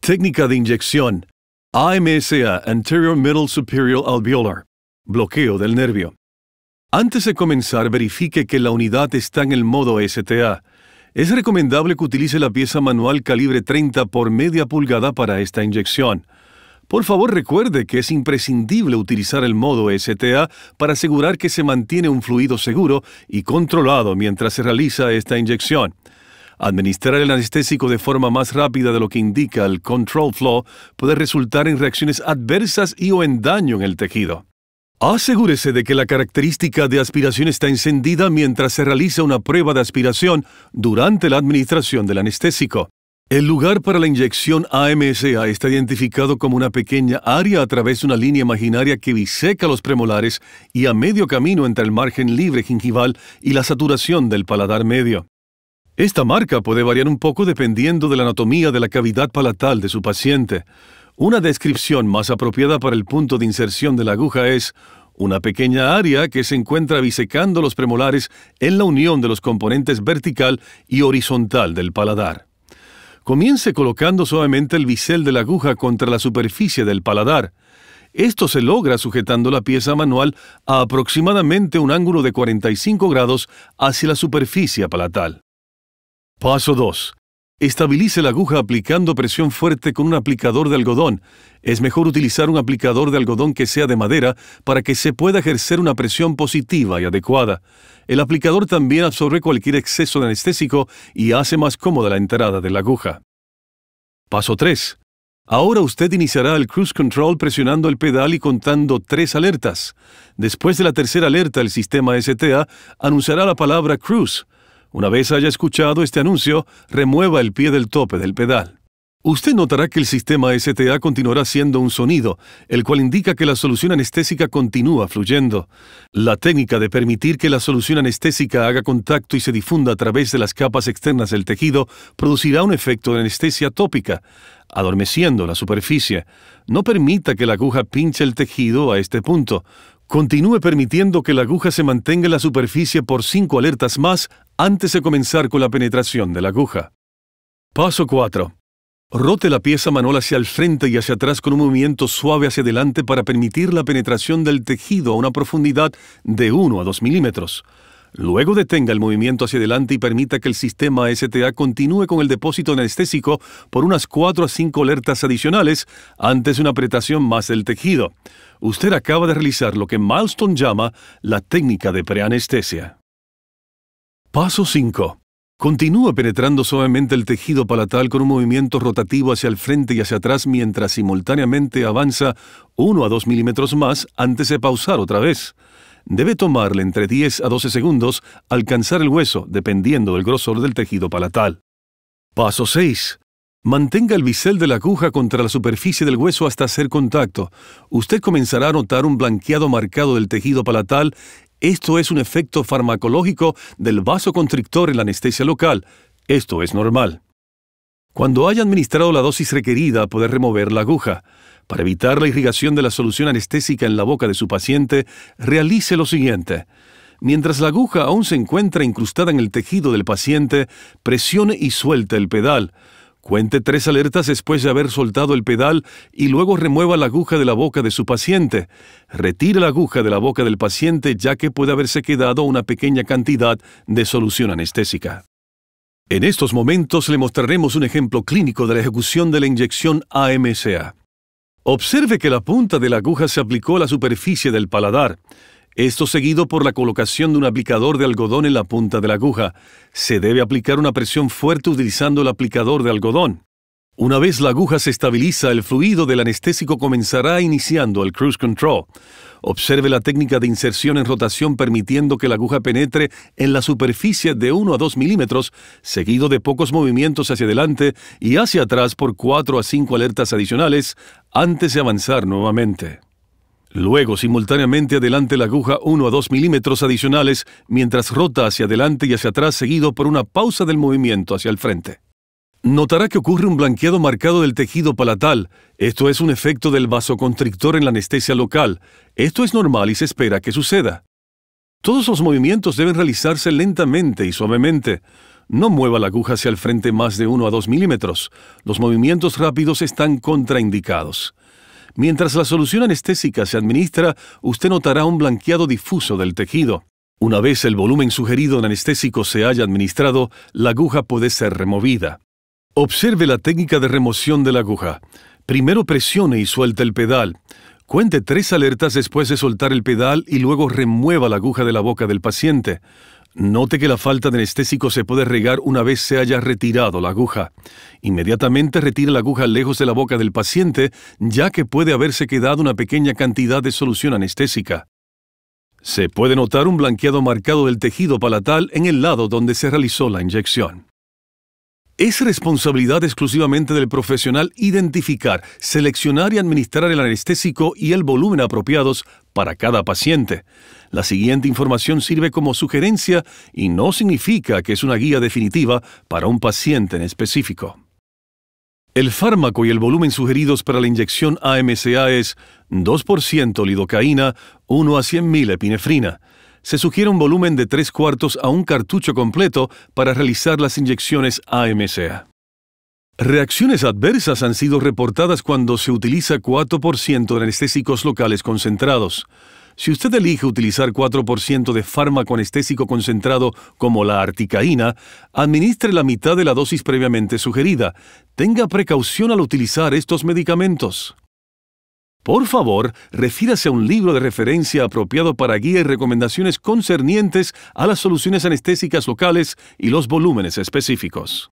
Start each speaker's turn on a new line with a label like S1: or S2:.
S1: Técnica de inyección. AMSA, Anterior Middle Superior Alveolar. Bloqueo del nervio. Antes de comenzar, verifique que la unidad está en el modo STA. Es recomendable que utilice la pieza manual calibre 30 por media pulgada para esta inyección. Por favor, recuerde que es imprescindible utilizar el modo STA para asegurar que se mantiene un fluido seguro y controlado mientras se realiza esta inyección. Administrar el anestésico de forma más rápida de lo que indica el control flow puede resultar en reacciones adversas y/o en daño en el tejido. Asegúrese de que la característica de aspiración está encendida mientras se realiza una prueba de aspiración durante la administración del anestésico. El lugar para la inyección AMSA está identificado como una pequeña área a través de una línea imaginaria que biseca los premolares y a medio camino entre el margen libre gingival y la saturación del paladar medio. Esta marca puede variar un poco dependiendo de la anatomía de la cavidad palatal de su paciente. Una descripción más apropiada para el punto de inserción de la aguja es una pequeña área que se encuentra bisecando los premolares en la unión de los componentes vertical y horizontal del paladar. Comience colocando suavemente el bisel de la aguja contra la superficie del paladar. Esto se logra sujetando la pieza manual a aproximadamente un ángulo de 45 grados hacia la superficie palatal. Paso 2. Estabilice la aguja aplicando presión fuerte con un aplicador de algodón. Es mejor utilizar un aplicador de algodón que sea de madera para que se pueda ejercer una presión positiva y adecuada. El aplicador también absorbe cualquier exceso de anestésico y hace más cómoda la entrada de la aguja. Paso 3. Ahora usted iniciará el cruise control presionando el pedal y contando 3 alertas. Después de la tercera alerta, el sistema STA anunciará la palabra cruise. Una vez haya escuchado este anuncio, remueva el pie del tope del pedal. Usted notará que el sistema STA continuará haciendo un sonido, el cual indica que la solución anestésica continúa fluyendo. La técnica de permitir que la solución anestésica haga contacto y se difunda a través de las capas externas del tejido producirá un efecto de anestesia tópica, adormeciendo la superficie. No permita que la aguja pinche el tejido a este punto. Continúe permitiendo que la aguja se mantenga en la superficie por 5 alertas más antes de comenzar con la penetración de la aguja. Paso 4. Rote la pieza manual hacia el frente y hacia atrás con un movimiento suave hacia adelante para permitir la penetración del tejido a una profundidad de 1 a 2 milímetros. Luego detenga el movimiento hacia adelante y permita que el sistema STA continúe con el depósito anestésico por unas 4 a 5 alertas adicionales antes de una apretación más del tejido. Usted acaba de realizar lo que Milestone llama la técnica de preanestesia. Paso 5. Continúa penetrando suavemente el tejido palatal con un movimiento rotativo hacia el frente y hacia atrás mientras simultáneamente avanza 1 a 2 milímetros más antes de pausar otra vez. Debe tomarle entre 10 a 12 segundos alcanzar el hueso, dependiendo del grosor del tejido palatal. Paso 6. Mantenga el bisel de la aguja contra la superficie del hueso hasta hacer contacto. Usted comenzará a notar un blanqueado marcado del tejido palatal. Esto es un efecto farmacológico del vasoconstrictor en la anestesia local. Esto es normal. Cuando haya administrado la dosis requerida, puede remover la aguja. Para evitar la irrigación de la solución anestésica en la boca de su paciente, realice lo siguiente. Mientras la aguja aún se encuentra incrustada en el tejido del paciente, presione y suelte el pedal. Cuente 3 alertas después de haber soltado el pedal y luego remueva la aguja de la boca de su paciente. Retire la aguja de la boca del paciente ya que puede haberse quedado una pequeña cantidad de solución anestésica. En estos momentos le mostraremos un ejemplo clínico de la ejecución de la inyección AMSA. Observe que la punta de la aguja se aplicó a la superficie del paladar. Esto seguido por la colocación de un aplicador de algodón en la punta de la aguja. Se debe aplicar una presión fuerte utilizando el aplicador de algodón. Una vez la aguja se estabiliza, el fluido del anestésico comenzará iniciando el cruise control. Observe la técnica de inserción en rotación permitiendo que la aguja penetre en la superficie de 1 a 2 milímetros, seguido de pocos movimientos hacia adelante y hacia atrás por 4 a 5 alertas adicionales antes de avanzar nuevamente. Luego, simultáneamente adelante la aguja 1 a 2 milímetros adicionales mientras rota hacia adelante y hacia atrás seguido por una pausa del movimiento hacia el frente. Notará que ocurre un blanqueado marcado del tejido palatal. Esto es un efecto del vasoconstrictor en la anestesia local. Esto es normal y se espera que suceda. Todos los movimientos deben realizarse lentamente y suavemente. No mueva la aguja hacia el frente más de 1 a 2 milímetros. Los movimientos rápidos están contraindicados. Mientras la solución anestésica se administra, usted notará un blanqueado difuso del tejido. Una vez el volumen sugerido en anestésico se haya administrado, la aguja puede ser removida. Observe la técnica de remoción de la aguja. Primero presione y suelte el pedal. Cuente 3 alertas después de soltar el pedal y luego remueva la aguja de la boca del paciente. Note que la falta de anestésico se puede regar una vez se haya retirado la aguja. Inmediatamente retire la aguja lejos de la boca del paciente, ya que puede haberse quedado una pequeña cantidad de solución anestésica. Se puede notar un blanqueado marcado del tejido palatal en el lado donde se realizó la inyección. Es responsabilidad exclusivamente del profesional identificar, seleccionar y administrar el anestésico y el volumen apropiados para cada paciente. La siguiente información sirve como sugerencia y no significa que es una guía definitiva para un paciente en específico. El fármaco y el volumen sugeridos para la inyección AMCA es 2% lidocaína, 1 a 100.000 epinefrina. Se sugiere un volumen de 3/4 a un cartucho completo para realizar las inyecciones AMCA. Reacciones adversas han sido reportadas cuando se utiliza 4% de anestésicos locales concentrados. Si usted elige utilizar 4% de fármaco anestésico concentrado como la articaína, administre la mitad de la dosis previamente sugerida. Tenga precaución al utilizar estos medicamentos. Por favor, refírase a un libro de referencia apropiado para guía y recomendaciones concernientes a las soluciones anestésicas locales y los volúmenes específicos.